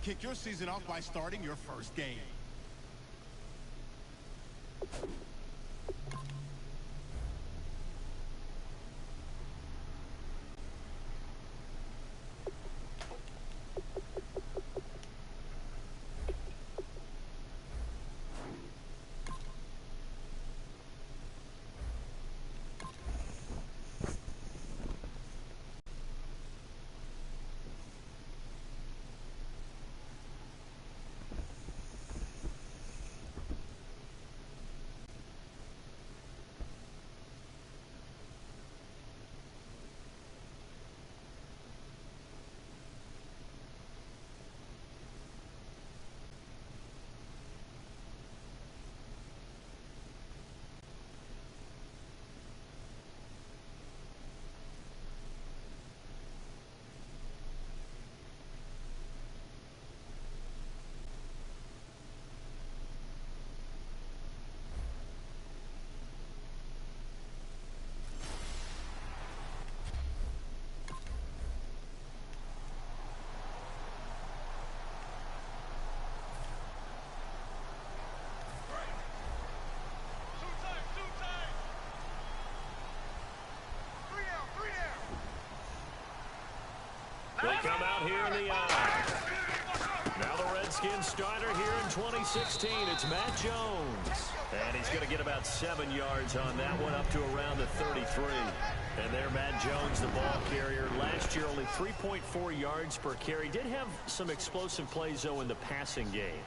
Kick your season off by starting your first game. They come out here in the eye. Now the Redskins starter here in 2016. It's Matt Jones. And he's going to get about 7 yards on that one, up to around the 33. And there, Matt Jones, the ball carrier. Last year, only 3.4 yards per carry. Did have some explosive plays, though, in the passing game.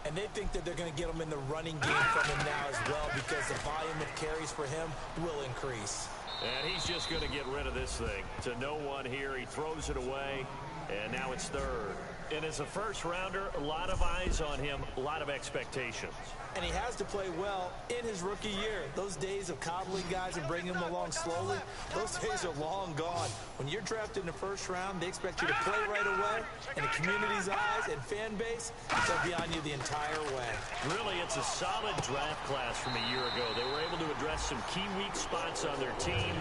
And they think that they're going to get him in the running game from him now as well, because the volume of carries for him will increase. And he's just going to get rid of this thing. To no one here. He throws it away, and now it's third. And as a first-rounder, a lot of eyes on him, a lot of expectations. And he has to play well in his rookie year. Those days of coddling guys and bringing them along slowly, those days are long gone. When you're drafted in the first round, they expect you to play right away. And the community's eyes and fan base, they'll be on you the entire way. Really, it's a solid draft class from a year ago. They were able to address some key weak spots on their team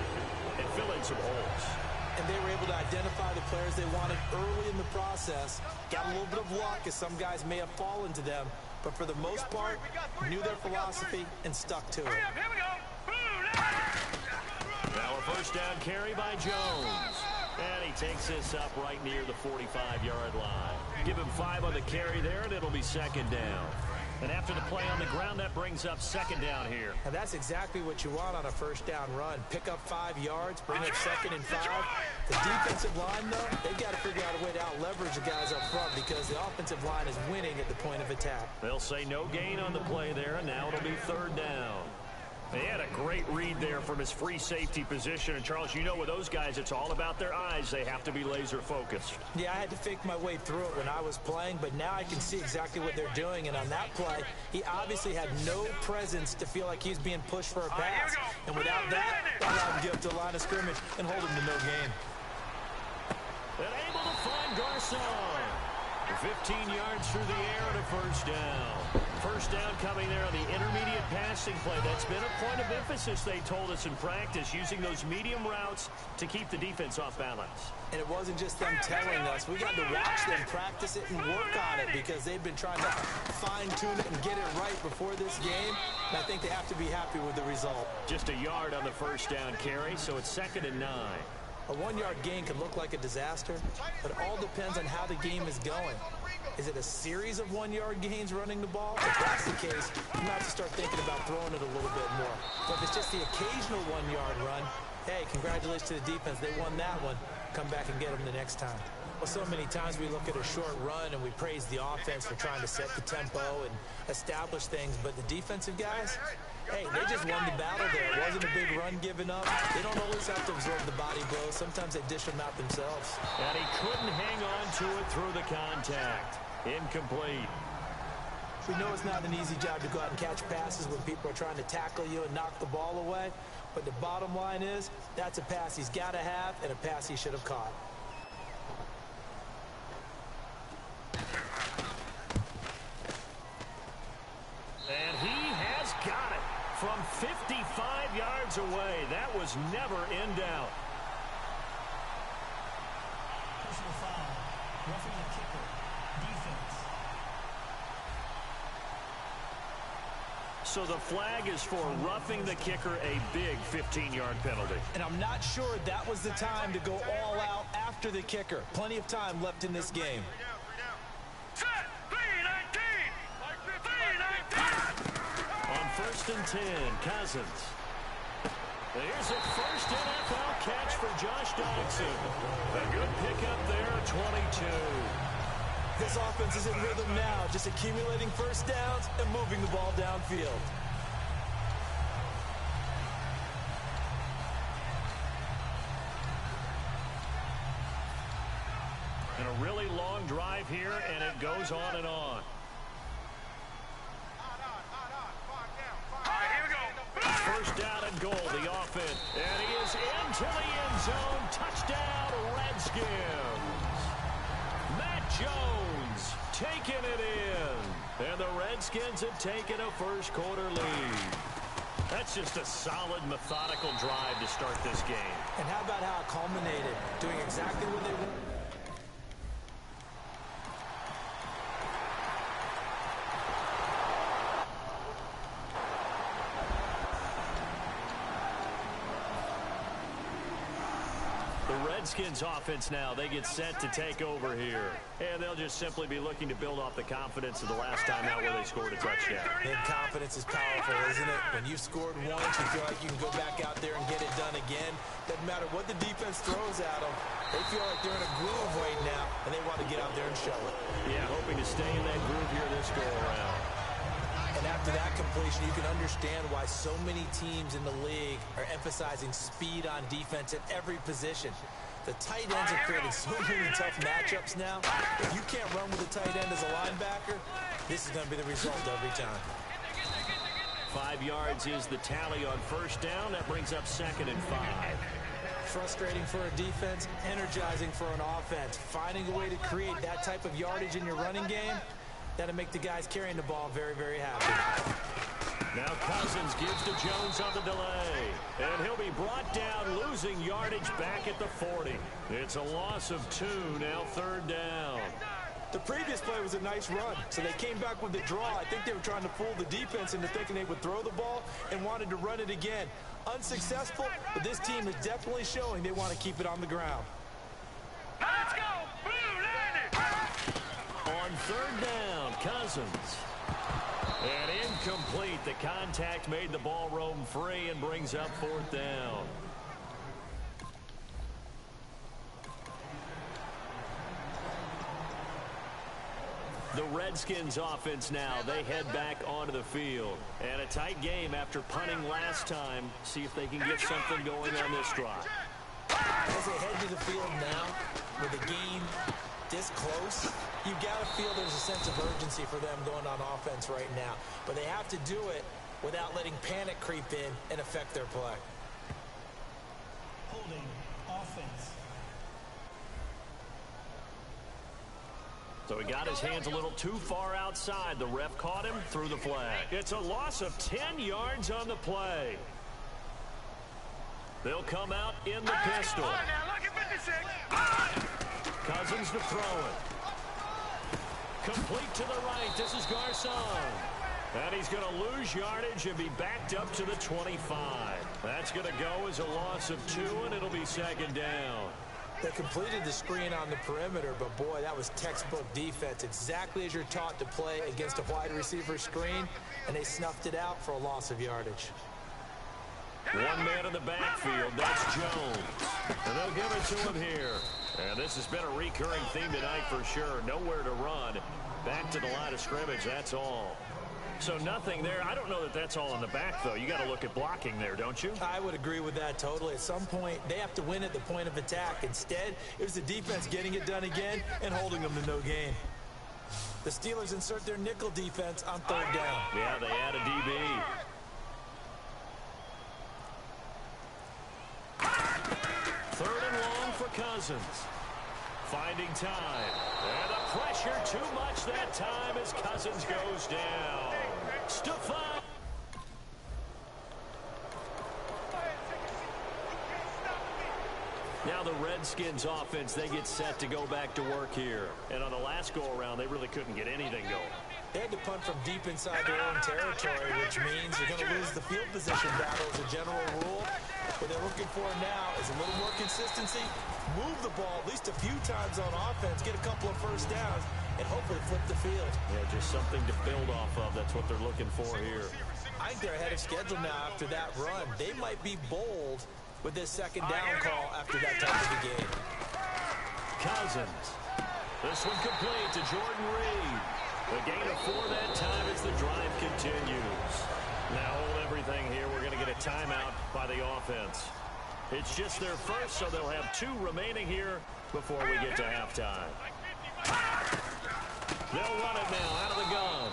and fill in some holes. And they were able to identify the players they wanted early in the process. Got a little bit of luck, as some guys may have fallen to them. But for the most part, knew their philosophy and stuck to it. Now a first down carry by Jones. And he takes this up right near the 45-yard line. Give him 5 on the carry there, and it'll be second down. And after the play on the ground, that brings up second down here. And that's exactly what you want on a first down run. Pick up 5 yards, bring up 2nd and 5. The defensive line, though, they've got to figure out a way to out-leverage the guys up front, because the offensive line is winning at the point of attack. They'll say no gain on the play there, and now it'll be third down. They had a great read there from his free safety position. And, Charles, you know with those guys, it's all about their eyes. They have to be laser-focused. Yeah, I had to fake my way through it when I was playing, but now I can see exactly what they're doing. And on that play, he obviously had no presence to feel like he's being pushed for a pass. And without that, allowed him to get up to the line of scrimmage and hold him to no gain. And able to find Garcon. 15 yards through the air and a first down. First down coming there on the intermediate passing play. That's been a point of emphasis, they told us in practice, using those medium routes to keep the defense off balance. And it wasn't just them telling us. We got to watch them practice it and work on it, because they've been trying to fine-tune it and get it right before this game. And I think they have to be happy with the result. Just a yard on the first down carry, so it's 2nd and 9. A 1-yard gain can look like a disaster, but it all depends on how the game is going. Is it a series of 1-yard gains running the ball? If that's the case, you might have to start thinking about throwing it a little bit more. But if it's just the occasional 1-yard run, hey, congratulations to the defense. They won that one. Come back and get them the next time. Well, so many times we look at a short run and we praise the offense for trying to set the tempo and establish things, but the defensive guys, hey, they just won the battle there. It wasn't a big run given up. They don't always have to absorb the body blows. Sometimes they dish them out themselves. And he couldn't hang on to it through the contact. Incomplete. We know it's not an easy job to go out and catch passes when people are trying to tackle you and knock the ball away. But the bottom line is, that's a pass he's got to have and a pass he should have caught. And he has got it from 55 yards away. That was never in doubt. Personal foul. Roughing the kicker. Defense. So the flag is for roughing the kicker, a big 15-yard penalty. And I'm not sure that was the time to go all out after the kicker. Plenty of time left in this game. Set, B-19! On 1st and 10, Cousins. Here's a first NFL catch for Josh Donaldson. A good pickup there, 22. This offense is in rhythm now, just accumulating first downs and moving the ball downfield. And a really long drive here, and it goes on and on. First down and goal, the offense. And he is into the end zone. Touchdown, Redskins. Matt Jones taking it in. And the Redskins have taken a first quarter lead. That's just a solid, methodical drive to start this game. And how about how it culminated? Doing exactly what they wanted. Redskins offense now, they get set to take over here. And they'll just simply be looking to build off the confidence of the last time out where they scored a touchdown. And confidence is powerful, isn't it? When you've scored once, you feel like you can go back out there and get it done again. Doesn't matter what the defense throws at them. They feel like they're in a groove right now, and they want to get out there and show it. Yeah, hoping to stay in that groove here this go-around. And after that completion, you can understand why so many teams in the league are emphasizing speed on defense at every position. The tight ends have created so many tough matchups now. If you can't run with a tight end as a linebacker, this is going to be the result every time. 5 yards is the tally on first down. That brings up 2nd and 5. Frustrating for a defense, energizing for an offense. Finding a way to create that type of yardage in your running game, that'll make the guys carrying the ball very, very happy. Now Cousins gives to Jones on the delay. And he'll be brought down, losing yardage back at the 40. It's a loss of 2, now 3rd down. The previous play was a nice run, so they came back with the draw. I think they were trying to fool the defense into thinking they would throw the ball and wanted to run it again. Unsuccessful, but this team is definitely showing they want to keep it on the ground. Let's go! Blue, On 3rd down, Cousins. And incomplete. The contact made the ball roam free and brings up 4th down. The Redskins offense now, they head back onto the field. And a tight game after punting last time. See if they can get something going on this drive. As they head to the field now, with the game this close, you've got to feel there's a sense of urgency for them going on offense right now. But they have to do it without letting panic creep in and affect their play. Holding offense. So he got his hands a little too far outside. The ref caught him, threw the flag. It's a loss of 10 yards on the play. They'll come out in the pistol. Cousins to throw it. Complete to the right. This is Garcon. And he's going to lose yardage and be backed up to the 25. That's going to go as a loss of 2, and it'll be 2nd down. They completed the screen on the perimeter, but boy, that was textbook defense. Exactly as you're taught to play against a wide receiver screen, and they snuffed it out for a loss of yardage. One man in the backfield, that's Jones. And they'll give it to him here. And this has been a recurring theme tonight for sure. Nowhere to run. Back to the line of scrimmage, that's all. So nothing there. I don't know that that's all in the back, though. You got to look at blocking there, don't you? I would agree with that totally. At some point, they have to win at the point of attack. Instead, it was the defense getting it done again and holding them to no gain. The Steelers insert their nickel defense on 3rd down. Yeah, they add a DB. Third and long for Cousins. Finding time. And the pressure too much that time as Cousins goes down. Stephon. Now the Redskins offense, they get set to go back to work here. And on the last go-around, they really couldn't get anything going. They had to punt from deep inside their own territory, which means you're going to lose the field position battle as a general rule. What they're looking for now is a little more consistency, move the ball at least a few times on offense, get a couple of first downs, and hopefully flip the field. Yeah, just something to build off of. That's what they're looking for here. I think they're ahead of schedule now after that run. They might be bold with this second down call after that type of a game. Cousins. This one complete to Jordan Reed. A gain of 4 that time as the drive continues. Now hold everything here. We're going to get a timeout by the offense. It's just their first, so they'll have 2 remaining here before we get to halftime. They'll run it now out of the gun.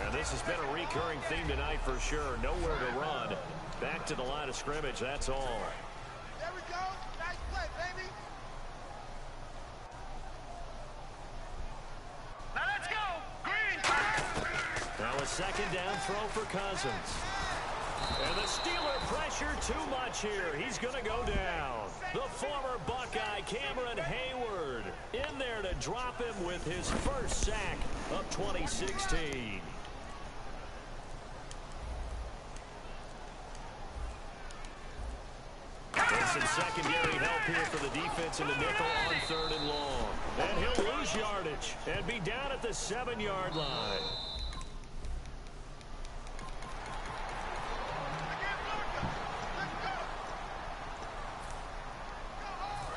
And this has been a recurring theme tonight for sure. Nowhere to run. Back to the line of scrimmage, that's all. There we go. Nice play, baby. Now let's go. Green. Now a second down throw for Cousins. And the Steeler pressure too much here. He's going to go down. The former Buckeye, Cameron Hayward, in there to drop him with his first sack of 2016. And some secondary help here for the defense in the nickel on 3rd and long. And he'll lose yardage and be down at the 7-yard line.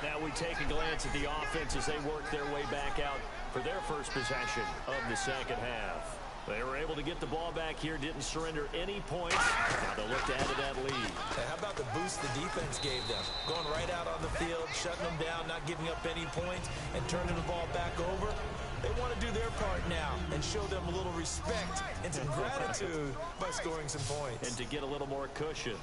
Now we take a glance at the offense as they work their way back out for their first possession of the second half. They were able to get the ball back here, didn't surrender any points. Now they'll look to add to that lead. And how about the boost the defense gave them? Going right out on the field, shutting them down, not giving up any points, and turning the ball back over. They want to do their part now and show them a little respect and some gratitude by scoring some points. And to get a little more cushion.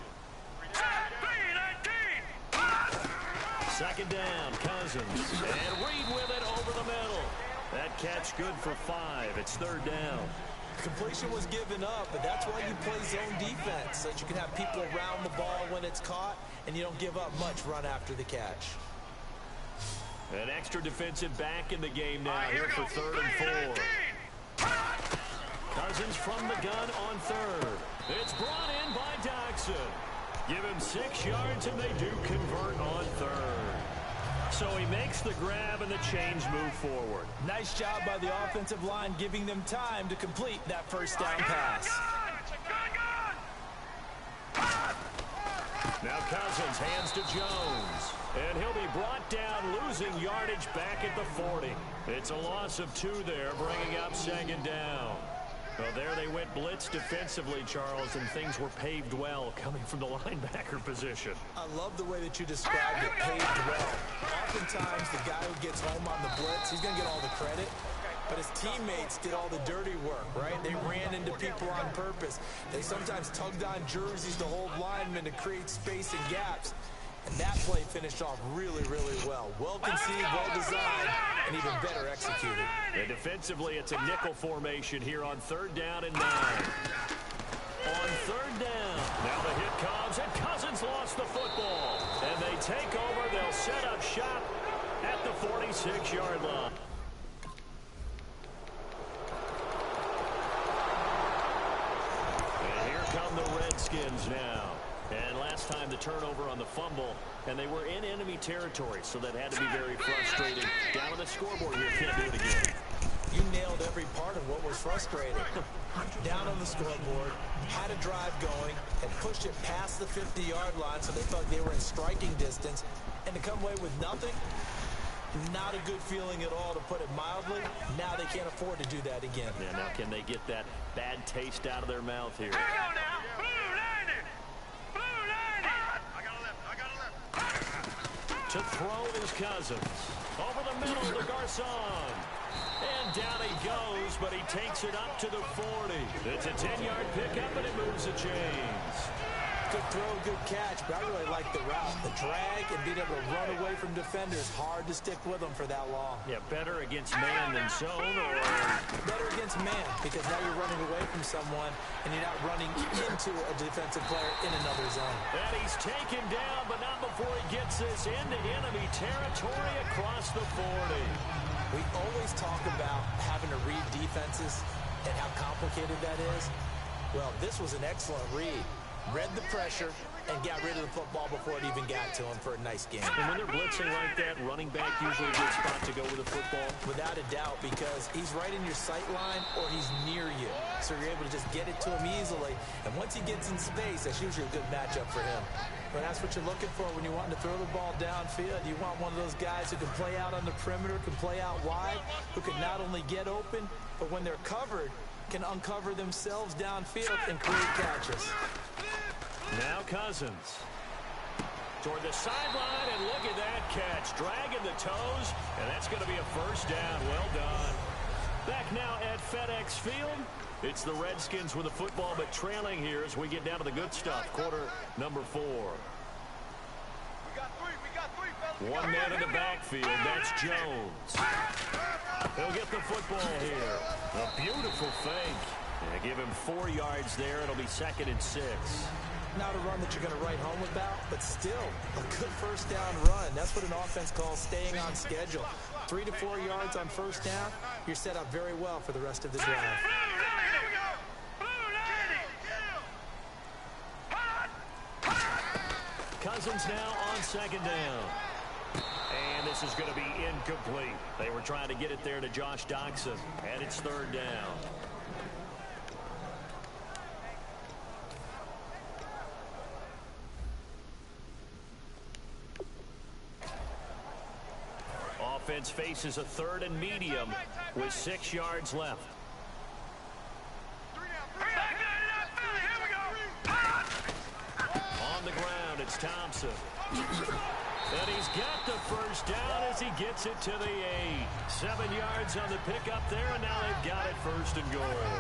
Second down, Cousins. And Reed with it over the middle. That catch good for 5. It's 3rd down. Completion was given up, but that's why you play zone defense, so that you can have people around the ball when it's caught, and you don't give up much run after the catch. An extra defensive back in the game now here for 3rd and 4. Cousins from the gun on 3rd. It's brought in by Doxson. Give him 6 yards, and they do convert on 3rd. So he makes the grab, and the chains move forward. Nice job by the offensive line, giving them time to complete that first down pass. Now Cousins hands to Jones. And he'll be brought down, losing yardage back at the 40. It's a loss of 2 there, bringing up 2nd down. Well, there they went blitz defensively, Charles, and things were paved well coming from the linebacker position. I love the way that you described it, paved well. Oftentimes, the guy who gets home on the blitz, he's going to get all the credit. But his teammates did all the dirty work, right? They ran into people on purpose. They sometimes tugged on jerseys to hold linemen to create space and gaps. And that play finished off really, really well. Well conceived, well designed, and even better executed. And defensively, it's a nickel formation here on 3rd down and 9. On 3rd down, now the hit comes, and Cousins lost the football. And they take over. They'll set up shop at the 46-yard line. And here come the Redskins now. And last time the turnover on the fumble, and they were in enemy territory, so that had to be very frustrating. Down on the scoreboard here, can't do it again. You nailed every part of what was frustrating. Down on the scoreboard, had a drive going, and pushed it past the 50-yard line, so they felt they were in striking distance, and to come away with nothing, not a good feeling at all, to put it mildly. Now they can't afford to do that again. Yeah, now can they get that bad taste out of their mouth here? To throw is Cousins. Over the middle to Garcon. And down he goes, but he takes it up to the 40. It's a 10-yard pickup, and it moves the chains. Good throw, good catch, but I really like the route. The drag and being able to run away from defenders, hard to stick with them for that long. Yeah, better against man than zone, or better against man, because now you're running away from someone and you're not running into a defensive player in another zone. And he's taken down, but not before he gets this into enemy territory across the 40. We always talk about having to read defenses and how complicated that is. Well, this was an excellent read. Read the pressure and got rid of the football before it even got to him for a nice game. And when they're blitzing like that, running back usually a good spot to go with the football. Without a doubt, because he's right in your sight line or he's near you. So you're able to just get it to him easily. And once he gets in space, that's usually a good matchup for him. But that's what you're looking for when you want to throw the ball downfield. You want one of those guys who can play out on the perimeter, can play out wide, who can not only get open, but when they're covered, can uncover themselves downfield and create catches. Now Cousins toward the sideline, and look at that catch. Dragging the toes, and that's going to be a first down. Well done. Back now at FedEx Field. It's the Redskins with the football, but trailing here as we get down to the good stuff. Quarter number 4. We got three, fellas. One man in the backfield. That's Jones. He'll get the football here. A beautiful fake. And give him 4 yards there. It'll be 2nd and 6. Not a run that you're going to write home about, but still a good first down run. That's what an offense calls staying on schedule. 3 to 4 yards on first down, you're set up very well for the rest of the drive. Cousins now on 2nd down. And this is going to be incomplete. They were trying to get it there to Josh Doxson, and it's 3rd down. Offense faces a 3rd and medium with 6 yards left. On the ground, it's Thompson. And he's got the first down as he gets it to the 8. 7 yards on the pickup there, and now they've got it 1st and goal.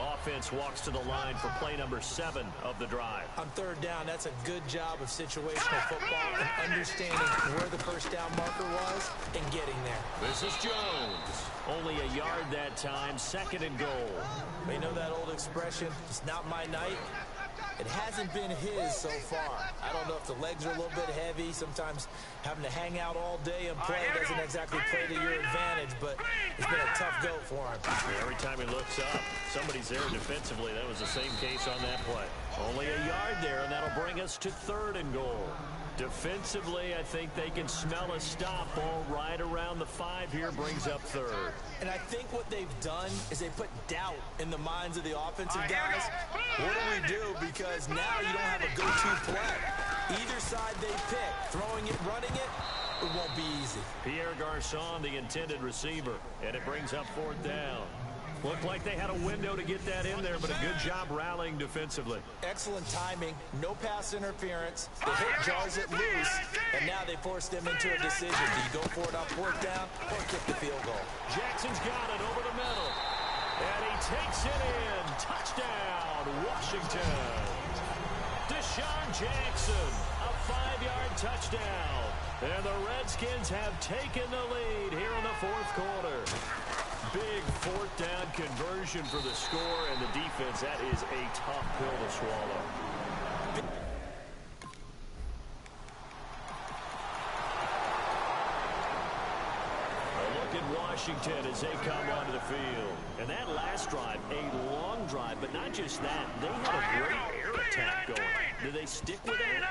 Offense walks to the line for play number 7 of the drive. On 3rd down, that's a good job of situational football and understanding where the first down marker was and getting there. This is Jones. Only a yard that time, 2nd and goal. You know that old expression, it's not my night? It hasn't been his so far. I don't know if the legs are a little bit heavy. Sometimes having to hang out all day and play doesn't exactly play to your advantage, but it's been a tough go for him. Every time he looks up, somebody's there defensively. That was the same case on that play. Only a yard there, and that'll bring us to 3rd and goal. Defensively, I think they can smell a stop. Ball right around the 5 here, brings up 3rd. And I think what they've done is they put doubt in the minds of the offensive guys. What do we do? Because now you don't have a go-to play. Either side they pick, throwing it, running it, it won't be easy. Pierre Garçon, the intended receiver, and it brings up 4th down. Looked like they had a window to get that in there, but a good job rallying defensively. Excellent timing, no pass interference. The hit jars it loose, and now they force them into a decision. Do you go for it on 4th down or kick the field goal? Jackson's got it over the middle. And he takes it in. Touchdown, Washington. Deshaun Jackson, a 5-yard touchdown. And the Redskins have taken the lead here in the 4th quarter. Big 4th down conversion for the score, and the defense, that is a tough pill to swallow. A look at Washington as they come onto the field. And that last drive, a long drive, but not just that. They had a great air attack going. Do they stick with that?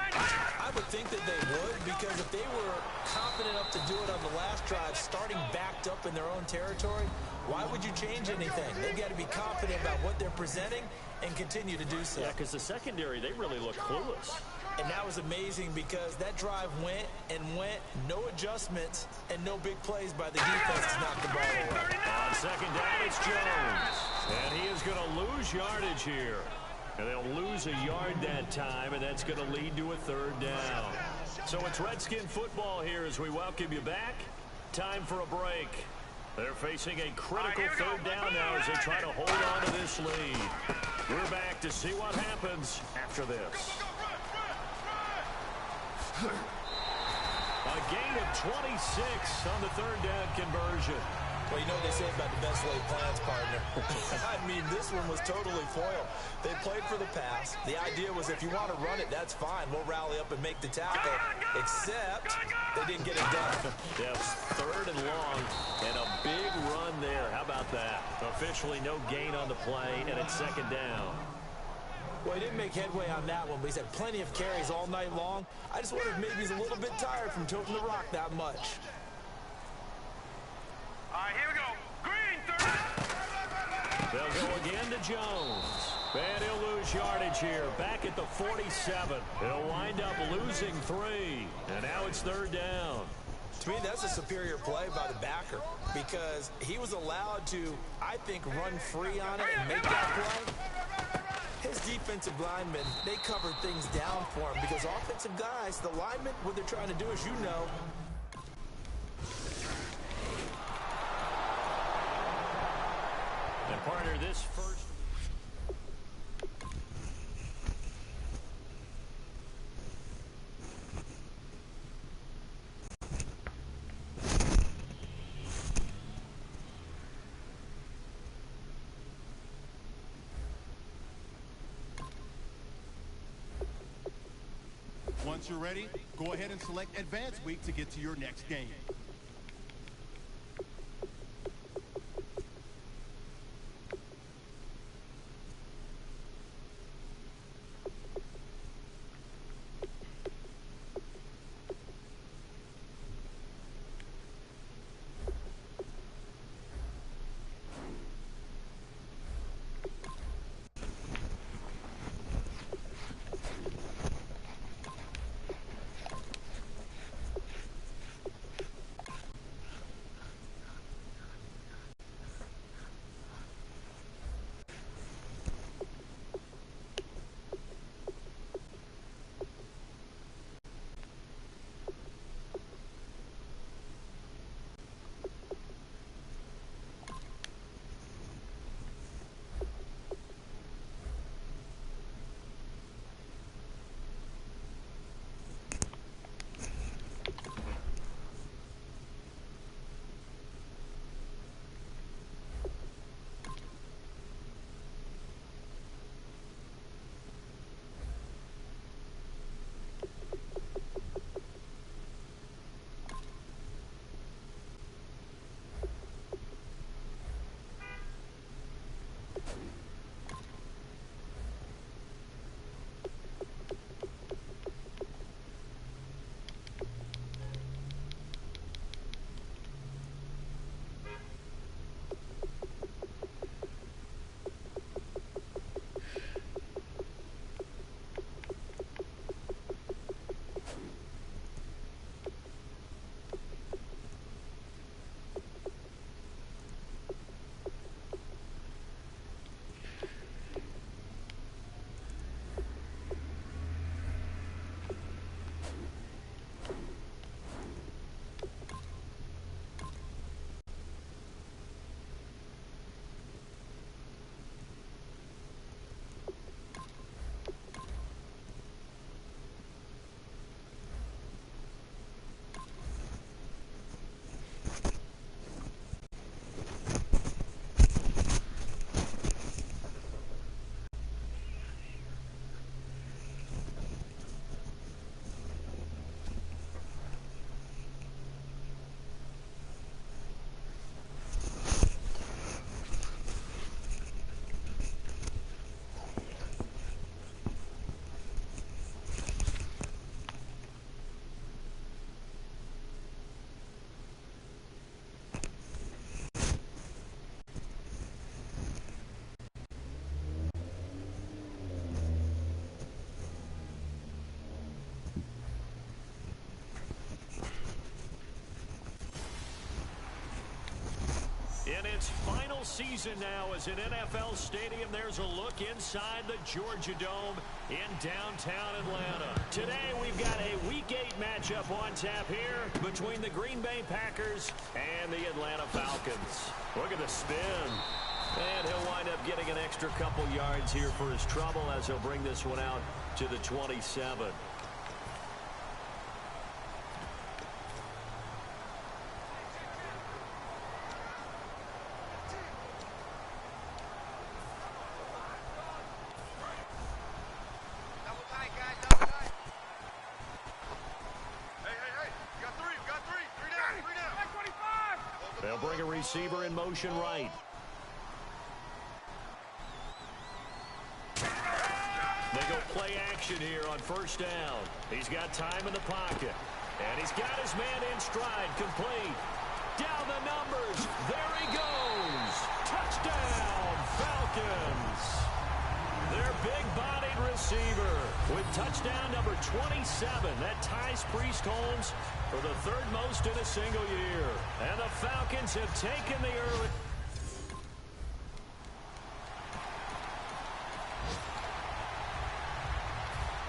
I would think that they would, because if they were confident enough to do it on the last drive, starting backed up in their own territory, why would you change anything? They've got to be confident about what they're presenting and continue to do so. Yeah, because the secondary, they really look clueless. And that was amazing because that drive went and went, no adjustments, and no big plays by the defense to knock the ball away. On 2nd down, it's Jones. And he is going to lose yardage here. And they'll lose a yard that time, and that's going to lead to a 3rd down. So it's Redskin football here as we welcome you back. Time for a break. They're facing a critical 3rd down now as they try to hold on to this lead. We're back to see what happens after this. A gain of 26 on the third down conversion. Well, you know what they say about the best laid plans, partner. I mean, this one was totally foiled. They played for the pass. The idea was if you want to run it, that's fine. We'll rally up and make the tackle. Except they didn't get it done. Yes, third and long, and a big run there. How about that? Officially no gain on the play, and it's second down. Well, he didn't make headway on that one, but he's had plenty of carries all night long. I just wonder if maybe he's a little bit tired from toting the rock that much. All right, here we go. Green, 30. They'll go again to Jones. And he'll lose yardage here. Back at the 47. He'll wind up losing 3. And now it's third down. To me, that's a superior play by the backer because he was allowed to, I think, run free on it and make that play. His defensive linemen, they covered things down for him because offensive guys, the linemen, what they're trying to do, as you know, and partner, this first. Once you're ready, go ahead and select Advance Week to get to your next game. In its final season now as an NFL stadium, there's a look inside the Georgia Dome in downtown Atlanta. Today, we've got a Week 8 matchup on tap here between the Green Bay Packers and the Atlanta Falcons. Look at the spin. And he'll wind up getting an extra couple yards here for his trouble as he'll bring this one out to the 27. receiver in motion right. They go play action here on first down. He's got time in the pocket. And he's got his man in stride, complete. Down the numbers. There he goes. Touchdown, Falcons. Their big-bodied receiver with touchdown number 27. That ties Priest Holmes for the third most in a single year. And the Falcons have taken the early...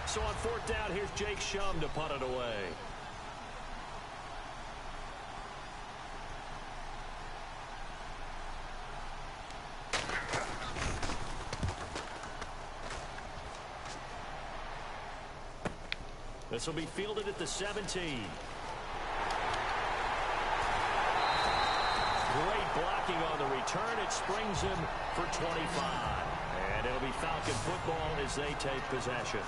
So on fourth down, here's Jake Shum to punt it away. This will be fielded at the 17. Great blocking on the return. It springs him for 25. And it'll be Falcon football as they take possession.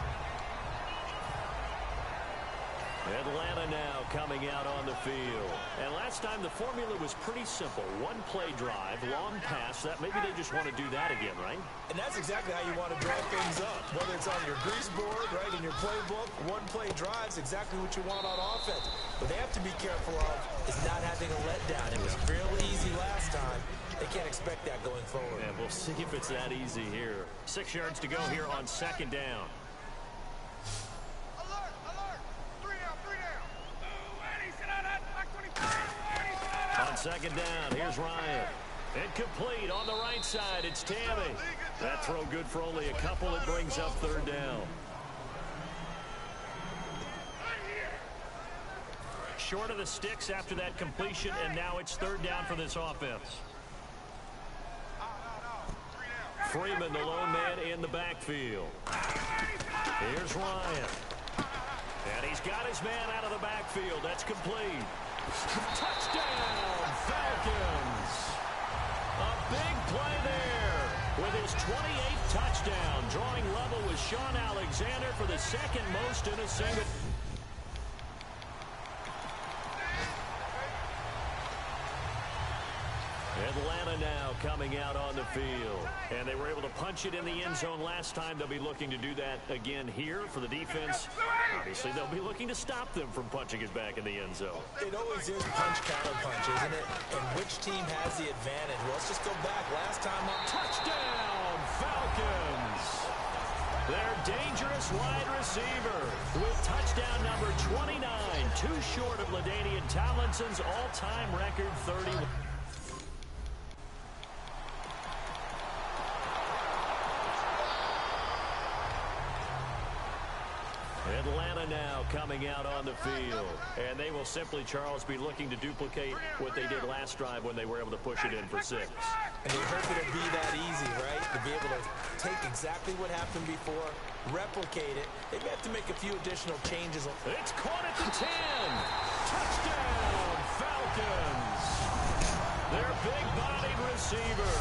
Atlanta now coming out on the field. And last time the formula was pretty simple. One play drive, long pass. That maybe they just want to do that again, right? And that's exactly how you want to drive things up. Whether it's on your grease board, right, in your playbook, one play drive's exactly what you want on offense. What they have to be careful of is not having a letdown. It was real easy last time. They can't expect that going forward. And we'll see if it's that easy here. 6 yards to go here on second down. On second down, here's Ryan. Incomplete on the right side. It's Tammy. That throw good for only a couple. It brings up third down. Short of the sticks after that completion, and now it's third down for this offense. Freeman, the lone man in the backfield. Here's Ryan. And he's got his man out of the backfield. That's complete. Touchdown, Falcons. A big play there with his 28th touchdown, drawing level with Sean Alexander for the second most in a single. Atlanta now coming out on the field. And they were able to punch it in the end zone last time. They'll be looking to do that again here for the defense. Obviously, they'll be looking to stop them from punching it back in the end zone. It always is punch-counter-punch, isn't it? And which team has the advantage? Well, let's just go back. Last time on touchdown, Falcons. Their dangerous wide receiver with touchdown number 29. Too short of LaDainian Tomlinson's all-time record 31. Atlanta now coming out on the field. And they will simply, Charles, be looking to duplicate what they did last drive when they were able to push it in for 6. And they hope it'll be that easy, right? To be able to take exactly what happened before, replicate it. They may have to make a few additional changes. It's caught at the 10. Touchdown, Falcons. Their big-bodied receiver.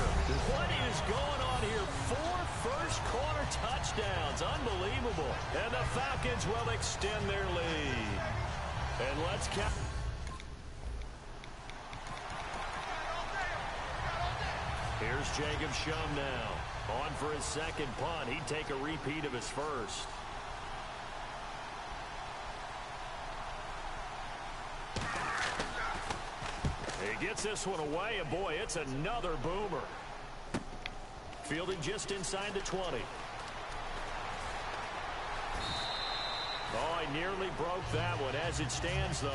What is going on here? 4 first-quarter touchdowns. Unbelievable. And the Falcons will extend their lead. And let's count. Here's Jacob Shum now. On for his second punt. He'd take a repeat of his first. He gets this one away, and boy, it's another boomer. Fielded just inside the 20. Oh, he nearly broke that one. As it stands, though,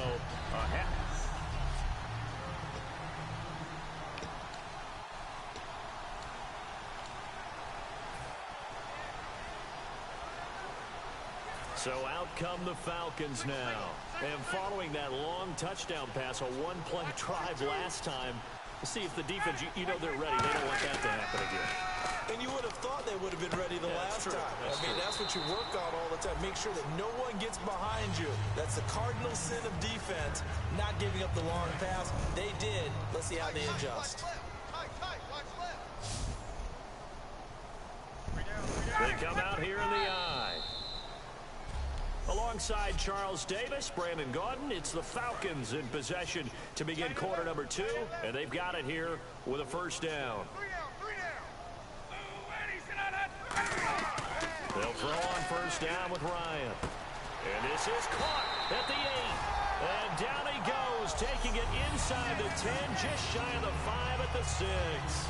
so out come the Falcons now. And following that long touchdown pass, a one-play drive last time, see if the defense, you know they're ready. They don't want that to happen again. And you would have thought they would have been ready the last time. That's what you work on all the time. Make sure that no one gets behind you. That's the cardinal sin of defense, not giving up the long pass. They did. Let's see how they adjust. They come out here in the eye. Along alongside Charles Davis, Brandon Gaudin. It's the Falcons in possession to begin quarter number 2, and they've got it here with a first down. They'll throw on first down with Ryan. And this is caught at the 8. And down he goes, taking it inside the 10, just shy of the 5 at the 6.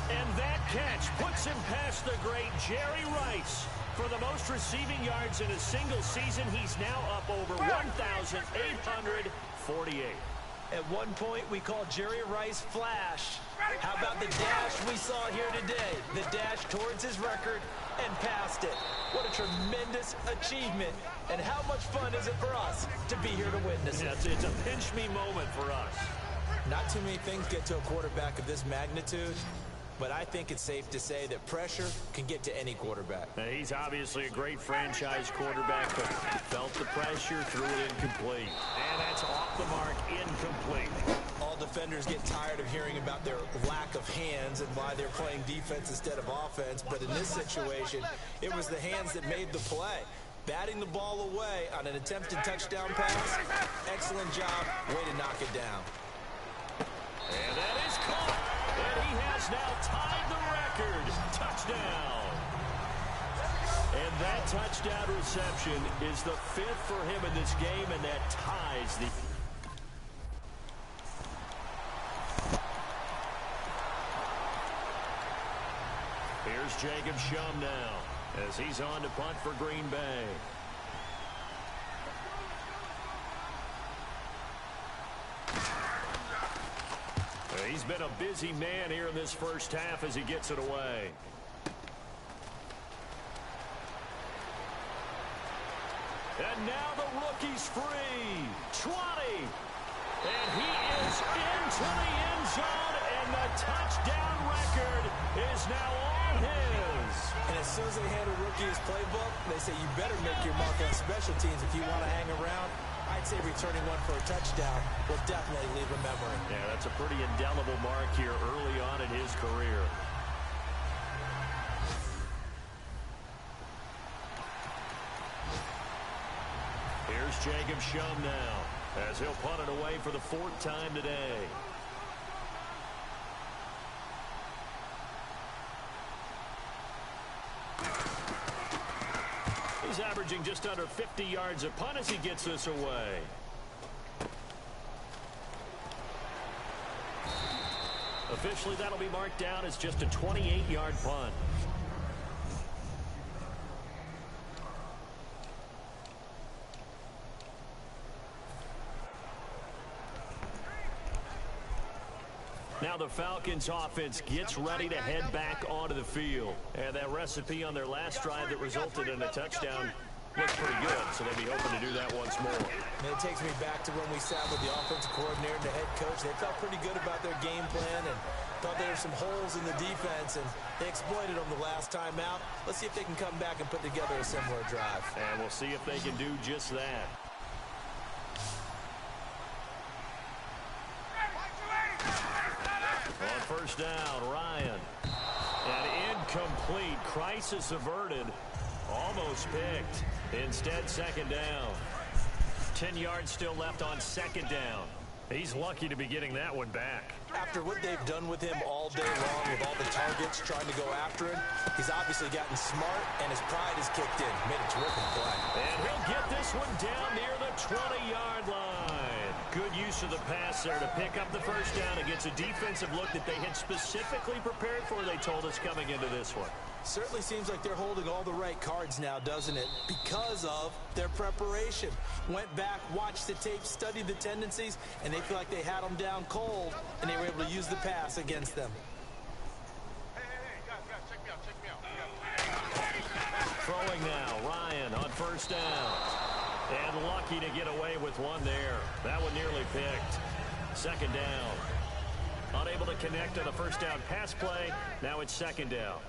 And that catch puts him past the great Jerry Rice. For the most receiving yards in a single season, he's now up over 1,848. At one point, we called Jerry Rice Flash. How about the dash we saw here today? The dash towards his record and past it. What a tremendous achievement. And how much fun is it for us to be here to witness it? It's a pinch-me moment for us. Not too many things get to a quarterback of this magnitude, but I think it's safe to say that pressure can get to any quarterback. Now, he's obviously a great franchise quarterback, but felt the pressure, threw it incomplete. And that's off the mark, incomplete. All defenders get tired of hearing about their lack of hands and why they're playing defense instead of offense, but in this situation, it was the hands that made the play. Batting the ball away on an attempted touchdown pass, excellent job, way to knock it down. And that is caught. And he has now tied the record. Touchdown. And that touchdown reception is the 5th for him in this game, and that ties the... Here's Jacob Shum now, as he's on to punt for Green Bay. He's been a busy man here in this first half as he gets it away. And now the rookie's free. 20. And he is into the end zone, and the touchdown record is now all his. And as soon as they hand a rookie his playbook, they say you better make your mark on special teams if you want to hang around. I'd say returning one for a touchdown will definitely leave a memory. Yeah, that's a pretty indelible mark here early on in his career. Here's Jacob Shum now, as he'll punt it away for the 4th time today. He's averaging just under 50 yards a punt as he gets this away. Officially, that'll be marked down as just a 28-yard punt. Now the Falcons offense gets ready to head back onto the field. And that recipe on their last drive that resulted in a touchdown looks pretty good, so they'll be hoping to do that once more. And it takes me back to when we sat with the offensive coordinator and the head coach. They felt pretty good about their game plan and thought there were some holes in the defense, and they exploited them the last time out. Let's see if they can come back and put together a similar drive. And we'll see if they can do just that. On first down, Ryan. And incomplete. Crisis averted. Almost picked. Instead, second down. 10 yards still left on second down. He's lucky to be getting that one back. After what they've done with him all day long with all the targets trying to go after him, he's obviously gotten smart, and his pride has kicked in. Made a terrific play. And he'll get this one down near the 20-yard line. Good use of the pass there to pick up the first down against a defensive look that they had specifically prepared for, they told us, coming into this one. Certainly seems like they're holding all the right cards now, doesn't it? Because of their preparation. Went back, watched the tape, studied the tendencies, and they feel like they had them down cold, and they were able to use the pass against them. Hey, guys, check me out. Throwing now, Ryan on first down. And lucky to get away with one there. That one nearly picked. Second down. Unable to connect on the first down pass play. Now it's second down.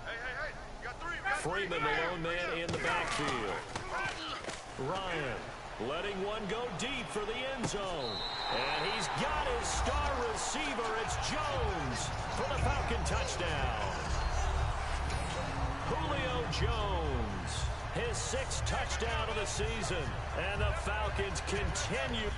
Hey, got three. Freeman, the lone man in the backfield. Ryan letting one go deep for the end zone. And he's got his star receiver. It's Jones for the Falcon touchdown. Julio Jones. his 6th touchdown of the season. And the Falcons continue.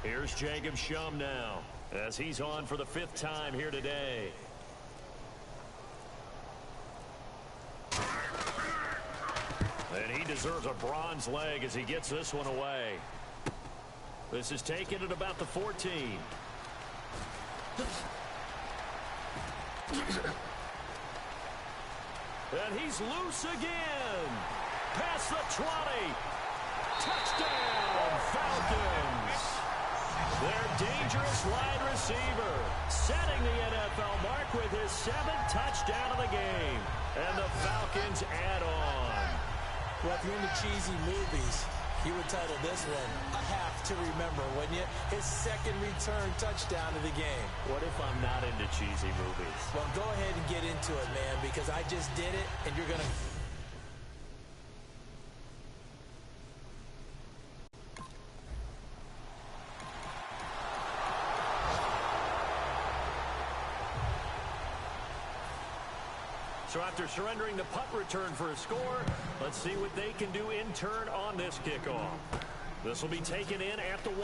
Here's Jacob Shum now, as he's on for the 5th time here today. And he deserves a bronze leg as he gets this one away. This is taken at about the 14. And he's loose again. Past the 20. Touchdown, Falcons. Their dangerous wide receiver setting the NFL mark with his 7th touchdown of the game. And the Falcons add on. Well, if you're into cheesy movies, you would title this one "A Have to Remember," wouldn't you? His 2nd return touchdown of the game. What if I'm not into cheesy movies? Well, go ahead and get into it, man, because I just did it, and you're going to... So after surrendering the punt return for a score, let's see what they can do in turn on this kickoff. This will be taken in at the 1.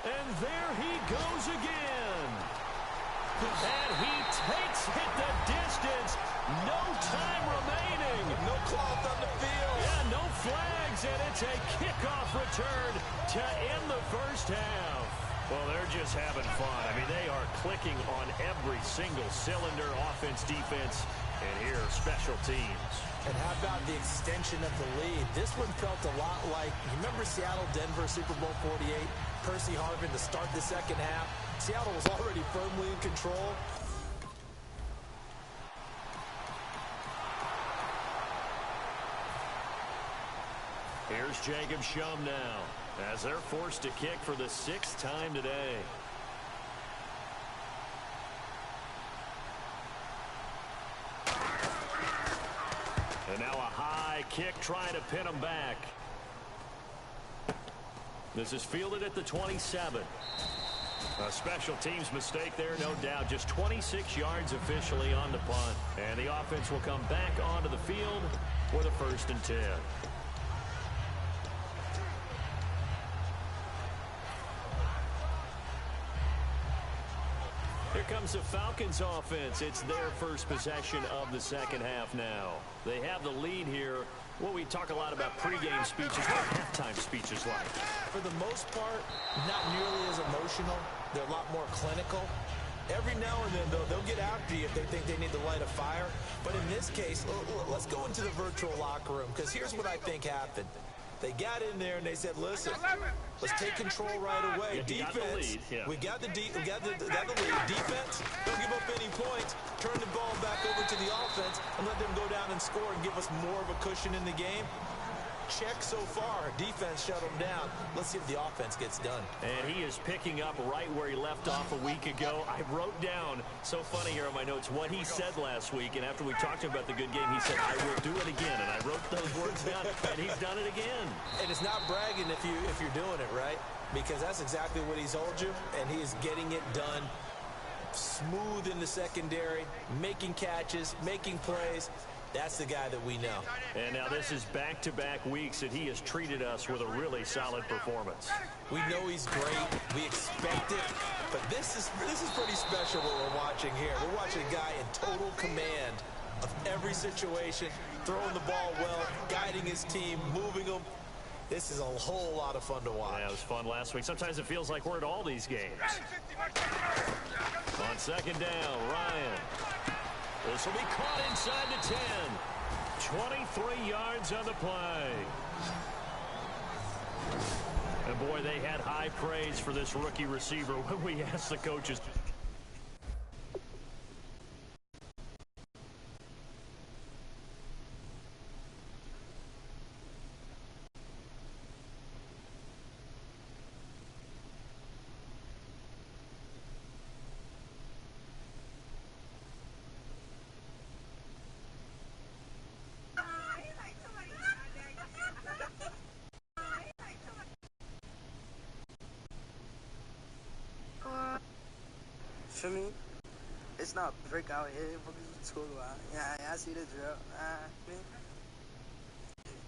And there he goes again. And he takes it the distance. No time remaining. No cloth on the field. Yeah, no flags, and it's a kickoff return to end the first half. Well, they're just having fun. I mean, they are clicking on every single cylinder, offense, defense, and here, special teams. And how about the extension of the lead? This one felt a lot like, you remember Seattle-Denver Super Bowl 48? Percy Harvin to start the second half. Seattle was already firmly in control. Here's Jacob Shum now, as they're forced to kick for the 6th time today. And now a high kick trying to pin him back. This is fielded at the 27. A special teams mistake there, no doubt. Just 26 yards officially on the punt. And the offense will come back onto the field for the 1st and 10. Here comes the Falcons offense. It's their first possession of the second half now. They have the lead here. Well, we talk a lot about pregame speeches. What are halftime speeches like? For the most part, not nearly as emotional. They're a lot more clinical. Every now and then, though, they'll get after you if they think they need to light a fire. But in this case, let's go into the virtual locker room, because here's what I think happened. They got in there and they said, listen, let's take control right away. Defense, we got the lead. Defense, don't give up any points. Turn the ball back over to the offense and let them go down and score and give us more of a cushion in the game. Check so far. Defense shut him down. Let's see if the offense gets done. And he is picking up right where he left off a week ago. I wrote down, so funny here on my notes, what he said last week. And after we talked about the good game, he said, I will do it again. And I wrote those words down, and he's done it again. And it's not bragging if you're doing it, right? Because that's exactly what he's told you, and he is getting it done. Smooth in the secondary, making catches, making plays. That's the guy that we know. And now this is back-to-back weeks that he has treated us with a really solid performance. We know he's great. We expect it. But this is pretty special what we're watching here. We're watching a guy in total command of every situation, throwing the ball well, guiding his team, moving them. This is a whole lot of fun to watch. Yeah, it was fun last week. Sometimes it feels like we're at all these games. On second down, Ryan. This will be caught inside the 10. 23 yards on the play. And boy, they had high praise for this rookie receiver when we asked the coaches. feel me? It's not brick out here. What is you talking about? Yeah, I see the drill. Me.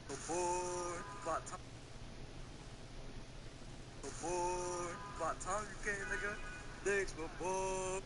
Before, about time. Before, about time you came, nigga. Thanks, before.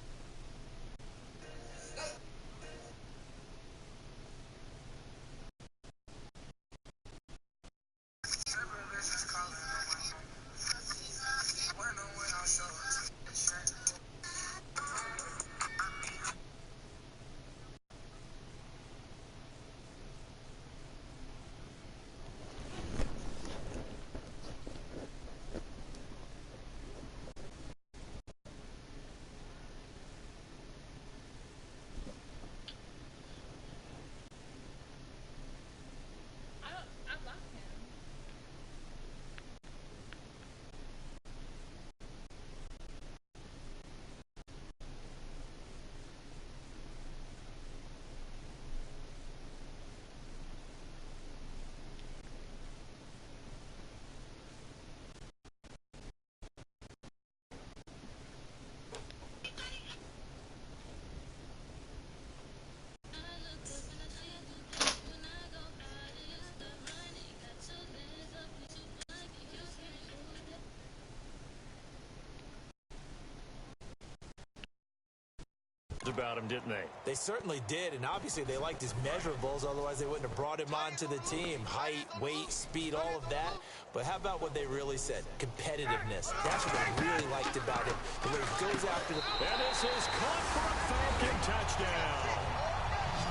About him, didn't they? They certainly did, and obviously they liked his measurables, otherwise they wouldn't have brought him onto the team. Height, weight, speed, all of that. But how about what they really said? Competitiveness. That's what they really liked about him. The way he goes after the... And this is caught for a Falcon touchdown.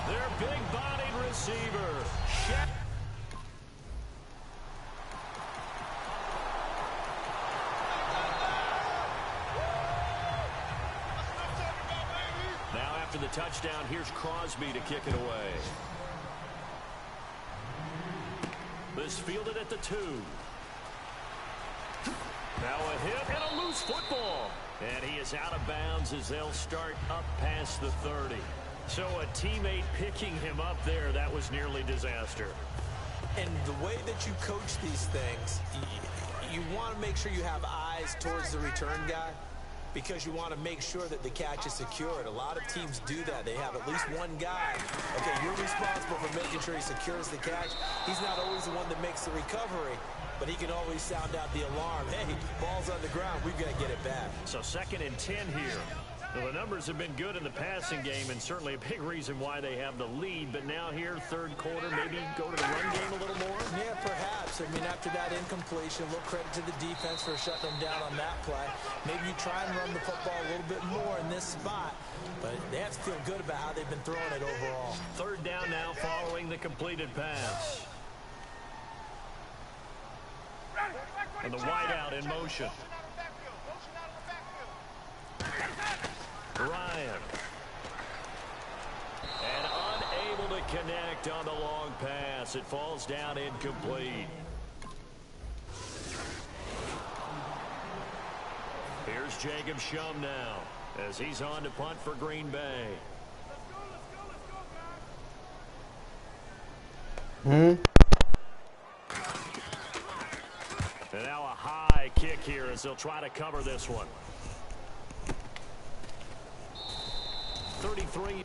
Their big-bodied receiver, After the touchdown, here's Crosby to kick it away. This fielded at the 2. Now a hit and a loose football. And he is out of bounds as they'll start up past the 30. So a teammate picking him up there, that was nearly disaster. And the way that you coach these things, you want to make sure you have eyes towards the return guy, because you want to make sure that the catch is secured. A lot of teams do that. They have at least one guy. Okay, you're responsible for making sure he secures the catch. He's not always the one that makes the recovery, but he can always sound out the alarm. Hey, ball's on the ground. We've got to get it back. So 2nd and 10 here. Well, the numbers have been good in the passing game, and certainly a big reason why they have the lead. But now here, 3rd quarter, maybe go to the run game a little more? Yeah, perhaps. I mean, after that incompletion, a little credit to the defense for shutting them down on that play. Maybe you try and run the football a little bit more in this spot. But they have to feel good about how they've been throwing it overall. 3rd down now following the completed pass. And the wideout in motion. Ryan. And unable to connect on the long pass. It falls down incomplete. Here's Jacob Shum now as he's on to punt for Green Bay. And now a high kick here as they'll try to cover this one. 33.